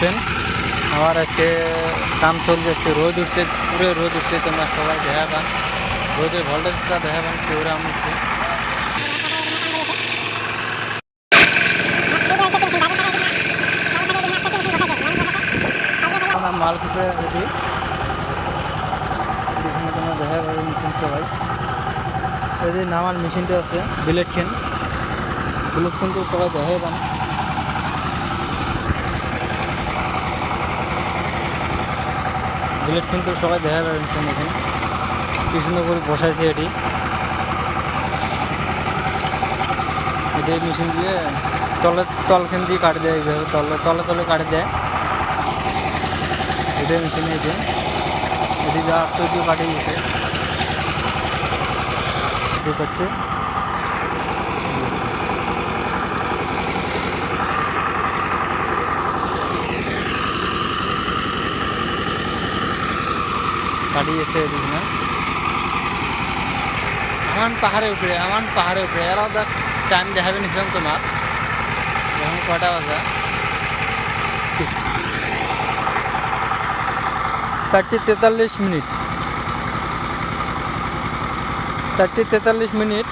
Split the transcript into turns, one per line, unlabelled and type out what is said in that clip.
দেখছেন আমার আজকে কাম চলে যাচ্ছে, রোদ উঠছে, পুরো রোদ উঠছে। তোমরা সবাই দেখা পান, রোদের ভোল্টেজটা দেখা পান কিরকম উঠছে। মাল কুপে রেডি, এখানে তোমরা দেখা পাবে মেশিন সবাই। এই যে নামার মেশিনটা আছে বুলেট কিন্তু সবাই দেখাই পান। বুলেট কিন্তু সবাই দেখা পাবেন এখানে কি সুন্দর করে বসাইছে। এটি মেশিন দিয়ে তলখান দিয়ে কাটে দেয়, এইভাবে তলে কাটে দেয়। এটাই মেশিনে এটি যা 8 কাটে গেছে করছে। কাটিয়েছে এদিকে না আমার পাহাড়ের উপরে এরাও দেখ টাইম দেখাবে নিছিলাম তোমার এখন কটা বাজা 4:43 মিনিট 4:43 মিনিট।